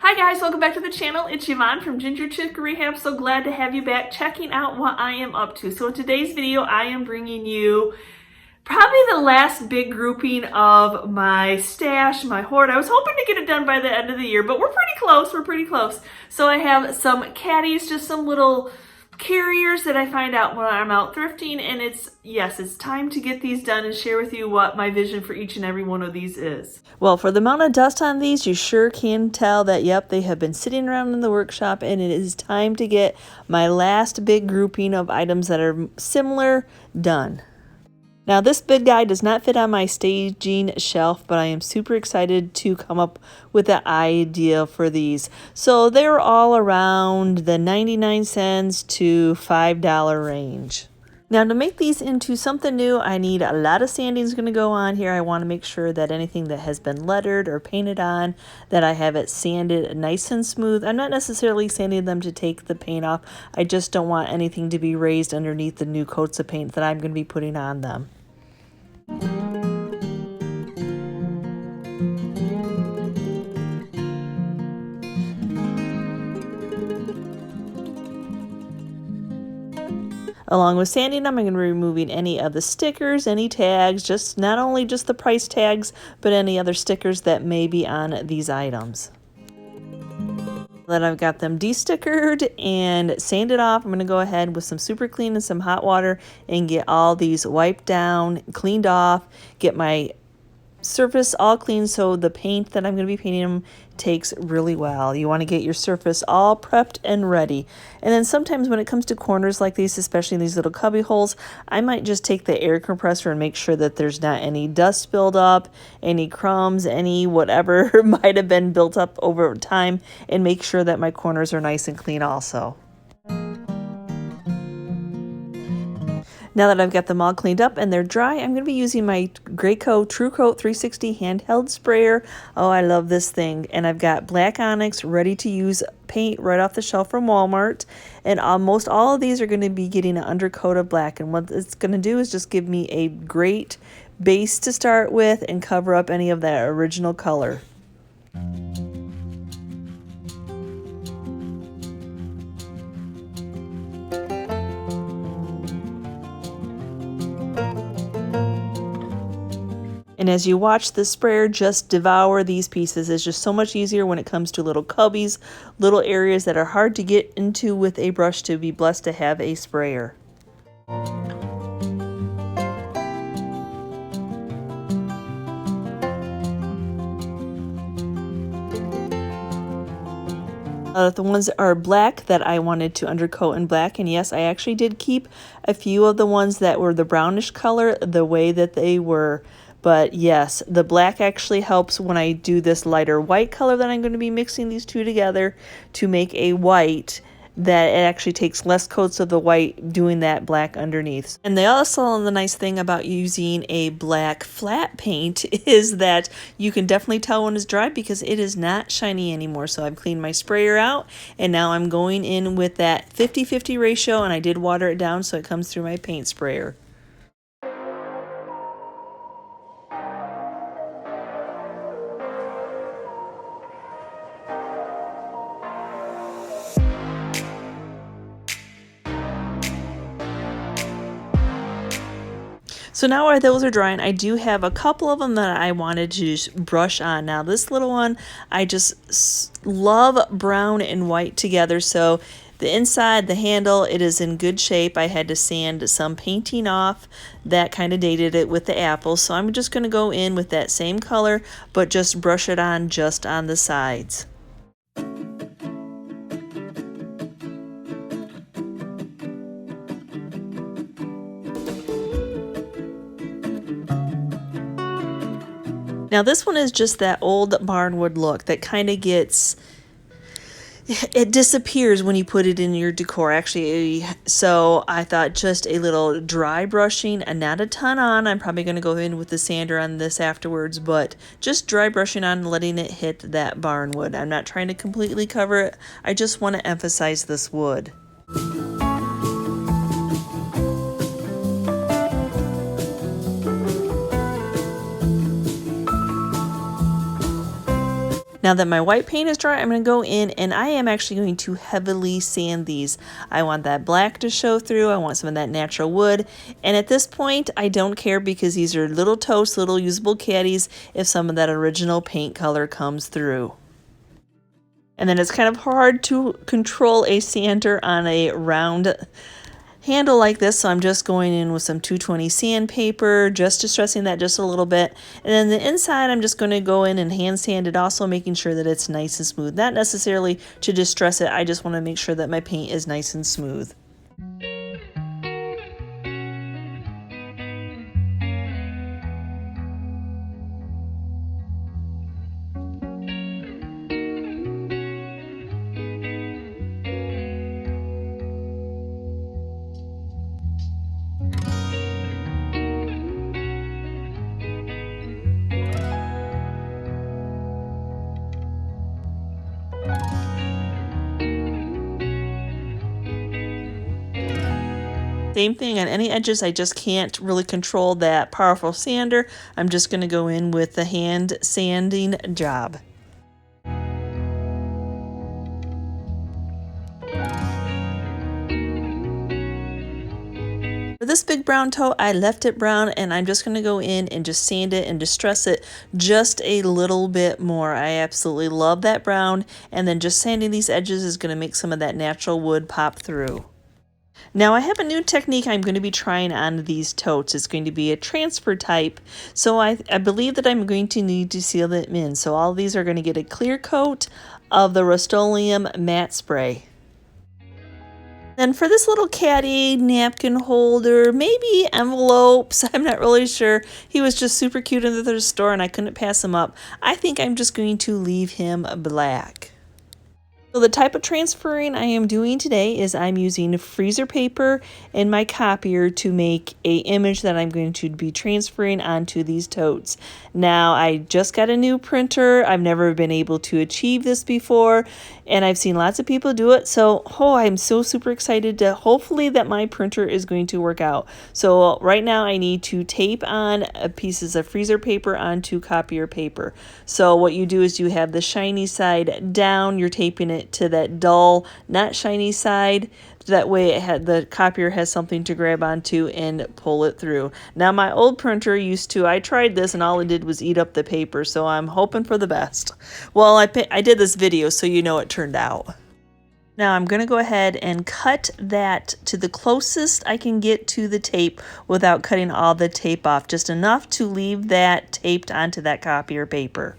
Hi guys, welcome back to the channel. It's Yvonne from GingerChickRehab. So glad to have you back checking out what I am up to. So in today's video, I am bringing you probably the last big grouping of my stash, my hoard. I was hoping to get it done by the end of the year, but we're pretty close. So I have some caddies, just some little carriers that I find out when I'm out thrifting, and it's time to get these done and share with you what my vision for each and every one of these is. Well, for the amount of dust on these, you sure can tell that, yep, they have been sitting around in the workshop, and it is time to get my last big grouping of items that are similar done. Now, this big guy does not fit on my staging shelf, but I am super excited to come up with the idea for these. So they're all around the 99 cents to $5 range. Now, to make these into something new, I need a lot of sanding is going to go on here. I want to make sure that anything that has been lettered or painted on, that I have it sanded nice and smooth. I'm not necessarily sanding them to take the paint off. I just don't want anything to be raised underneath the new coats of paint that I'm going to be putting on them. Along with sanding them, I'm going to be removing any of the stickers, any tags, just not only just the price tags, but any other stickers that may be on these items. That I've got them de-stickered and sanded off, I'm going to go ahead with some Superclean and some hot water and get all these wiped down, cleaned off, get my surface all clean so the paint that I'm going to be painting them takes really well. You want to get your surface all prepped and ready. And then sometimes when it comes to corners like these, especially these little cubby holes, I might just take the air compressor and make sure that there's not any dust spilled up, any crumbs, any whatever might have been built up over time, and make sure that my corners are nice and clean also. Now that I've got them all cleaned up and they're dry, I'm going to be using my Graco TrueCoat 360 handheld sprayer. Oh, I love this thing. And I've got black onyx ready to use paint right off the shelf from Walmart. And almost all of these are going to be getting an undercoat of black. And what it's going to do is just give me a great base to start with and cover up any of that original color. And as you watch the sprayer just devour these pieces, it's just so much easier when it comes to little cubbies, little areas that are hard to get into with a brush, to be blessed to have a sprayer. The ones that are black that I wanted to undercoat in black, and yes, I actually did keep a few of the ones that were the brownish color the way that they were. But yes, the black actually helps when I do this lighter white color that I'm going to be mixing these two together to make a white, that it actually takes less coats of the white doing that black underneath. And the nice thing about using a black flat paint is that you can definitely tell when it's dry because it is not shiny anymore. So I've cleaned my sprayer out, and now I'm going in with that 50-50 ratio, and I did water it down so it comes through my paint sprayer. So now while those are drying, I do have a couple of them that I wanted to just brush on. Now this little one, I just love brown and white together. So the inside, the handle, it is in good shape. I had to sand some painting off that kind of dated it with the apples. So I'm just going to go in with that same color, but just brush it on just on the sides. Now this one is just that old barnwood look that kind of gets, it disappears when you put it in your decor actually. So I thought just a little dry brushing and not a ton on. I'm probably going to go in with the sander on this afterwards, but just dry brushing on and letting it hit that barnwood. I'm not trying to completely cover it. I just want to emphasize this wood. Now that my white paint is dry, I'm going to go in and I am actually going to heavily sand these. I want that black to show through. I want some of that natural wood. And at this point, I don't care because these are little totes, little usable caddies if some of that original paint color comes through. And then it's kind of hard to control a sander on a round handle like this, so I'm just going in with some 220 sandpaper, just distressing that just a little bit. And then the inside, I'm just going to go in and hand sand it, also making sure that it's nice and smooth. Not necessarily to distress it, I just want to make sure that my paint is nice and smooth. Same thing on any edges. I just can't really control that powerful sander. I'm just going to go in with the hand sanding job. For this big brown tote, I left it brown and I'm just going to go in and just sand it and distress it just a little bit more. I absolutely love that brown, and then just sanding these edges is going to make some of that natural wood pop through. Now I have a new technique I'm going to be trying on these totes. It's going to be a transfer type, so I believe that I'm going to need to seal them in. So all of these are going to get a clear coat of the Rust-Oleum matte spray. Then for this little caddy, napkin holder, maybe envelopes, I'm not really sure. He was just super cute in the store and I couldn't pass him up. I think I'm just going to leave him black. So the type of transferring I am doing today is I'm using freezer paper and my copier to make an image that I'm going to be transferring onto these totes. Now I just got a new printer. I've never been able to achieve this before, and I've seen lots of people do it. So I'm so super excited to hopefully that my printer is going to work out. So right now I need to tape on pieces of freezer paper onto copier paper. So what you do is you have the shiny side down, you're taping it to that dull, not shiny side. That way the copier has something to grab onto and pull it through. Now my old printer I tried this and all it did was eat up the paper, so I'm hoping for the best. Well, I did this video so you know it turned out. Now I'm going to go ahead and cut that to the closest I can get to the tape without cutting all the tape off, just enough to leave that taped onto that copier paper.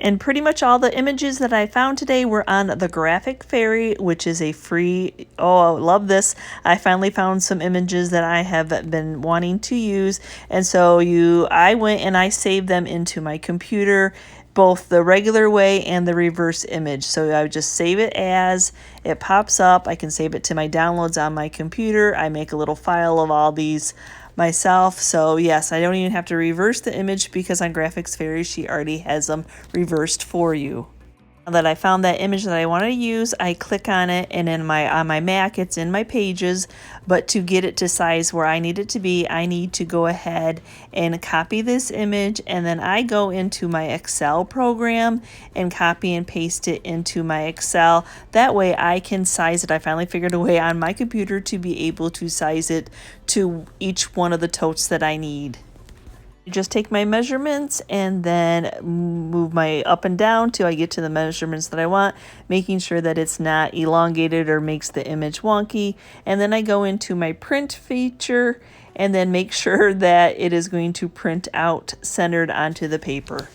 And pretty much all the images that I found today were on the Graphic Fairy, which is a free, I love this. I finally found some images that I have been wanting to use. And so I went and I saved them into my computer, both the regular way and the reverse image. So I would just save it as it pops up. I can save it to my downloads on my computer. I make a little file of all these myself. So yes, I don't even have to reverse the image because on Graphics Fairy she already has them reversed for you. Now that I found that image that I want to use, I click on it, and on my Mac it's in my pages, but to get it to size where I need it to be, I need to go ahead and copy this image, and then I go into my Excel program and copy and paste it into my Excel. That way I can size it. I finally figured a way on my computer to be able to size it to each one of the totes that I need. Just take my measurements and then move my up and down till I get to the measurements that I want, making sure that it's not elongated or makes the image wonky. And then I go into my print feature and then make sure that it is going to print out centered onto the paper.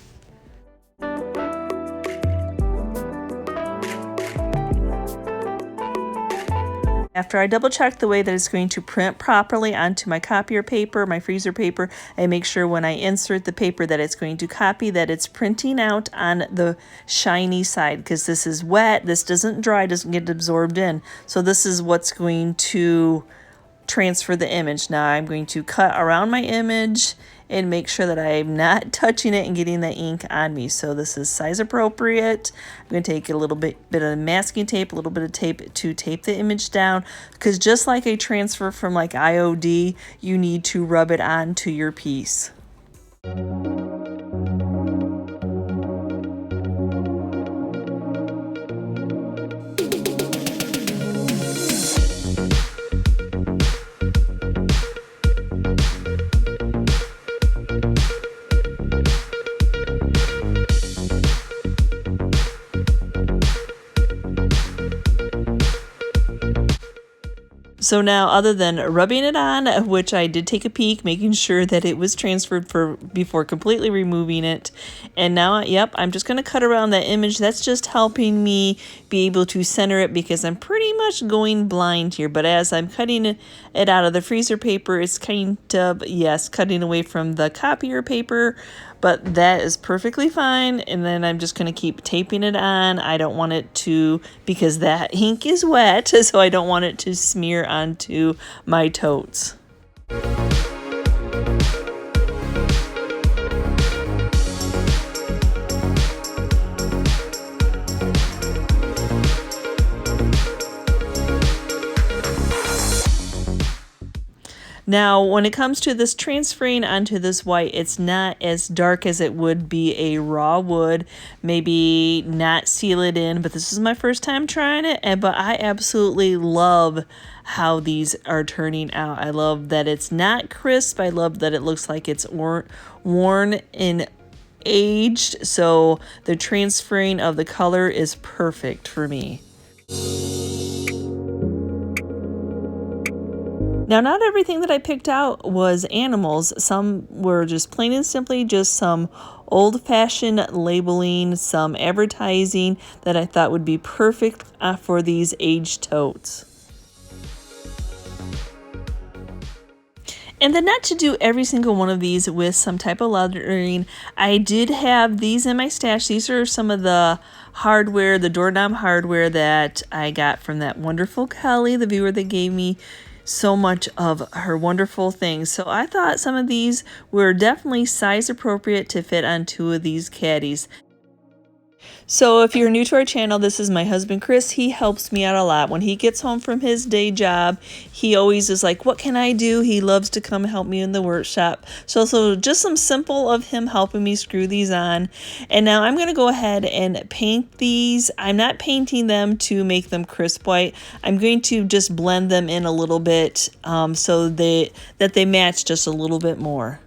After I double check the way that it's going to print properly onto my copier paper, my freezer paper, I make sure when I insert the paper that it's going to copy, that it's printing out on the shiny side, because this is wet, this doesn't dry, doesn't get absorbed in. So this is what's going to transfer the image. Now I'm going to cut around my image and make sure that I'm not touching it and getting the ink on me. So this is size appropriate. I'm going to take a little bit of masking tape, a little bit of tape to tape the image down, because just like a transfer from like IOD, you need to rub it onto your piece. So now, other than rubbing it on, which I did take a peek, making sure that it was transferred before completely removing it. And now, yep, I'm just going to cut around that image. That's just helping me be able to center it, because I'm pretty much going blind here. But as I'm cutting it out of the freezer paper, it's kind of, yes, cutting away from the copier paper. But that is perfectly fine. And then I'm just going to keep taping it on. I don't want it to, because that ink is wet, so I don't want it to smear onto my totes. Now, when it comes to this transferring onto this white, it's not as dark as it would be a raw wood. Maybe not seal it in, but this is my first time trying it. But I absolutely love how these are turning out. I love that it's not crisp. I love that it looks like it's worn and aged. So the transferring of the color is perfect for me. Now, not everything that I picked out was animals. Some were just plain and simply just some old-fashioned labeling, some advertising that I thought would be perfect for these aged totes. And then, not to do every single one of these with some type of lettering, I did have these in my stash. These are some of the hardware, the doorknob hardware that I got from that wonderful Kelly, the viewer that gave me so much of her wonderful things. So I thought some of these were definitely size appropriate to fit on 2 of these caddies. So if you're new to our channel, this is my husband Chris. He helps me out a lot. When he gets home from his day job, he always is like, what can I do? He loves to come help me in the workshop. So just some simple of him helping me screw these on. And now I'm going to go ahead and paint these. I'm not painting them to make them crisp white. I'm going to just blend them in a little bit so that they match just a little bit more.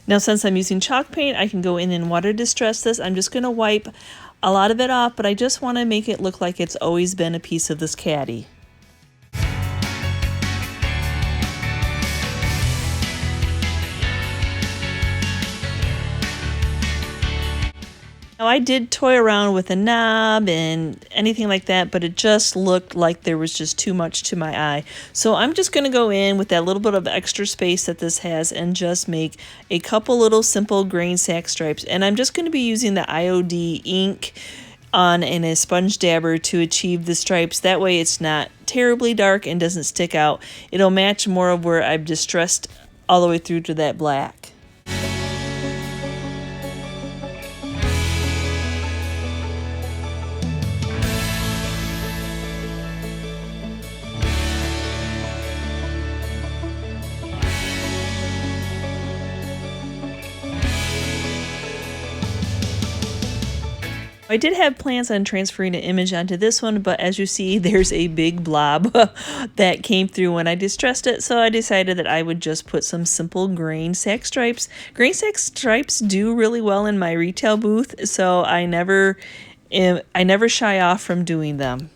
Now, since I'm using chalk paint, I can go in and water distress this. I'm just going to wipe a lot of it off, but I just want to make it look like it's always been a piece of this caddy. Now, I did toy around with a knob and anything like that, but it just looked like there was just too much to my eye. So I'm just going to go in with that little bit of extra space that this has and just make a couple little simple grain sack stripes. And I'm just going to be using the IOD ink in a sponge dabber to achieve the stripes. That way it's not terribly dark and doesn't stick out. It'll match more of where I've distressed all the way through to that black. I did have plans on transferring an image onto this one, but as you see, there's a big blob that came through when I distressed it, so I decided that I would just put some simple grain sack stripes. Grain sack stripes do really well in my retail booth, so I never shy off from doing them.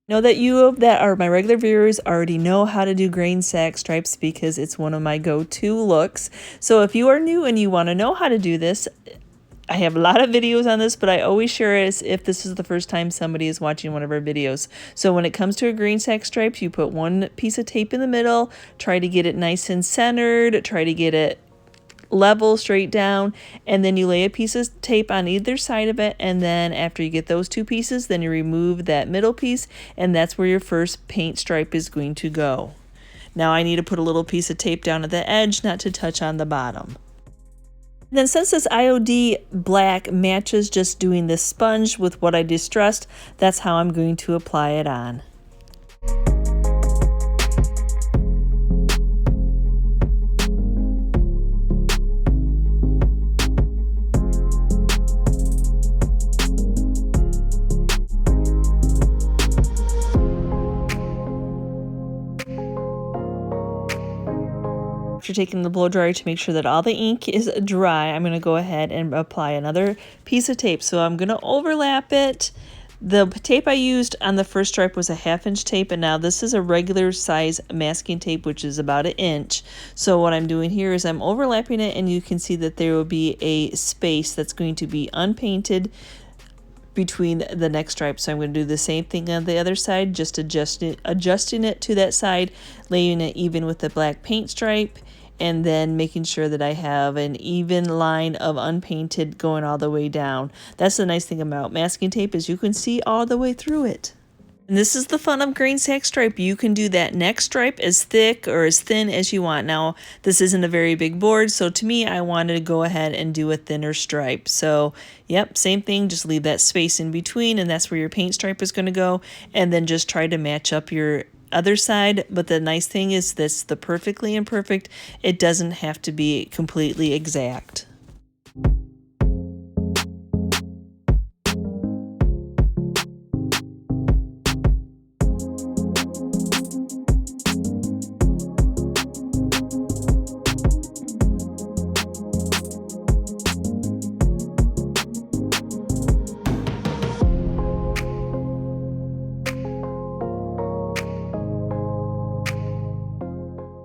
Know that you that are my regular viewers already know how to do grain sack stripes because it's one of my go-to looks. So if you are new and you want to know how to do this, I have a lot of videos on this, but I always share it as if this is the first time somebody is watching one of our videos. So when it comes to a green sack stripe, you put one piece of tape in the middle, try to get it nice and centered, try to get it level straight down, and then you lay a piece of tape on either side of it, and then after you get those two pieces, then you remove that middle piece, and that's where your first paint stripe is going to go. Now I need to put a little piece of tape down at the edge, not to touch on the bottom. Then since this IOD black matches just doing this sponge with what I distressed, that's how I'm going to apply it on. After taking the blow dryer to make sure that all the ink is dry, I'm going to go ahead and apply another piece of tape. So I'm going to overlap it. The tape I used on the first stripe was a 1/2 inch tape, and now this is a regular size masking tape, which is about 1 inch. So what I'm doing here is I'm overlapping it, and you can see that there will be a space that's going to be unpainted between the next stripe. So I'm going to do the same thing on the other side, just adjusting it to that side, laying it even with the black paint stripe, and then making sure that I have an even line of unpainted going all the way down. That's the nice thing about masking tape, is you can see all the way through it. And this is the fun of green sack stripe. You can do that next stripe as thick or as thin as you want. Now, this isn't a very big board, so to me, I wanted to go ahead and do a thinner stripe. So, yep, same thing, just leave that space in between, and that's where your paint stripe is going to go, and then just try to match up your other side. But the nice thing is this, the perfectly imperfect, it doesn't have to be completely exact.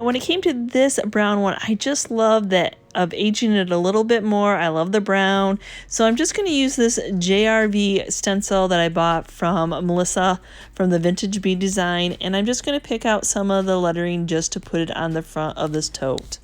When it came to this brown one, I just love that of aging it a little bit more. I love the brown. So I'm just going to use this JRV stencil that I bought from Melissa from the Vintage Bee Design. And I'm just going to pick out some of the lettering just to put it on the front of this tote.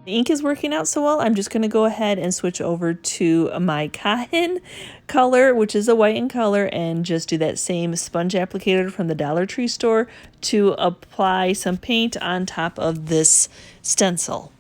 The ink is working out so well, I'm just going to go ahead and switch over to my cotton color, which is a white in color, and just do that same sponge applicator from the Dollar Tree store to apply some paint on top of this stencil.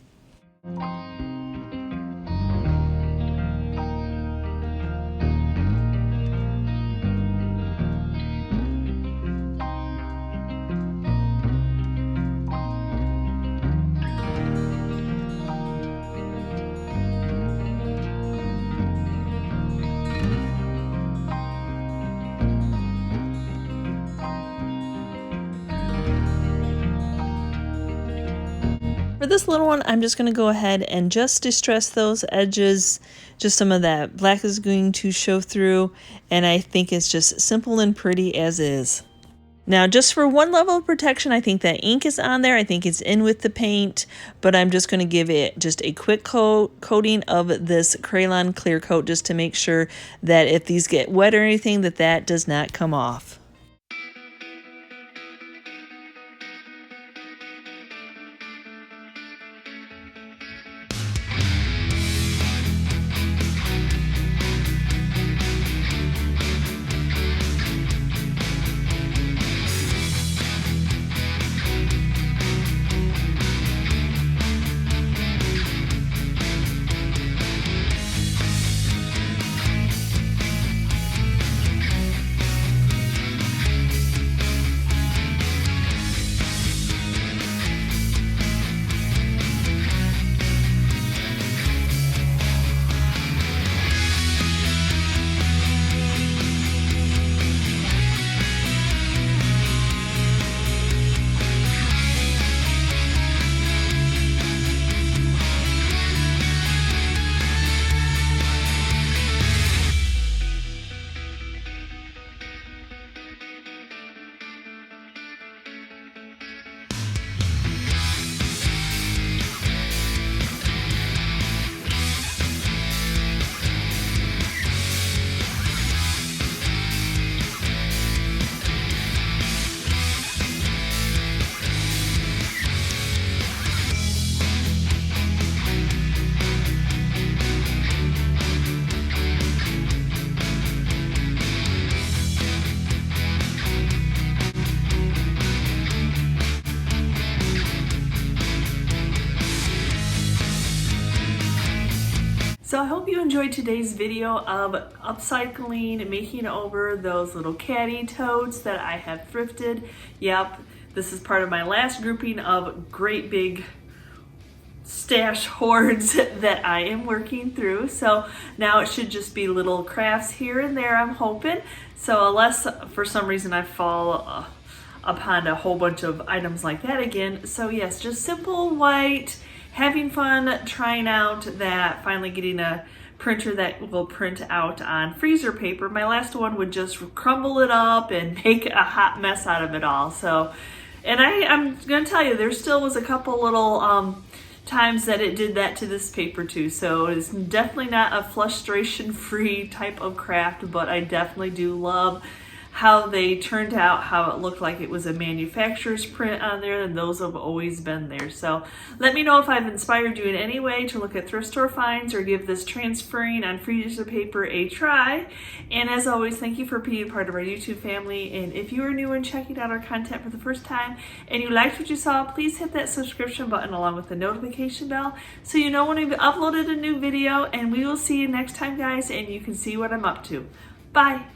For this little one, I'm just going to go ahead and just distress those edges. Just some of that black is going to show through, and I think it's just simple and pretty as is. Now, just for one level of protection, I think that ink is on there. I think it's in with the paint, but I'm just going to give it just a quick coating of this Crayon clear coat just to make sure that if these get wet or anything, that does not come off. enjoyed today's video of upcycling and making over those little Caddy totes that I have thrifted. Yep, this is part of my last grouping of great big stash hoards that I am working through. So now it should just be little crafts here and there, I'm hoping. So unless for some reason I fall upon a whole bunch of items like that again. So yes, just simple white, having fun trying out that, finally getting a printer that will print out on freezer paper. My last one would just crumble it up and make a hot mess out of it all. So, and I'm gonna tell you, there still was a couple little times that it did that to this paper too. So it's definitely not a frustration-free type of craft, but I definitely do love how they turned out, how it looked like it was a manufacturer's print on there, and those have always been there. So let me know if I've inspired you in any way to look at thrift store finds or give this transferring on freezer paper a try. And as always, thank you for being part of our YouTube family. And if you are new and checking out our content for the first time and you liked what you saw, please hit that subscription button along with the notification bell so you know when we've uploaded a new video. And we will see you next time, guys, and you can see what I'm up to. Bye.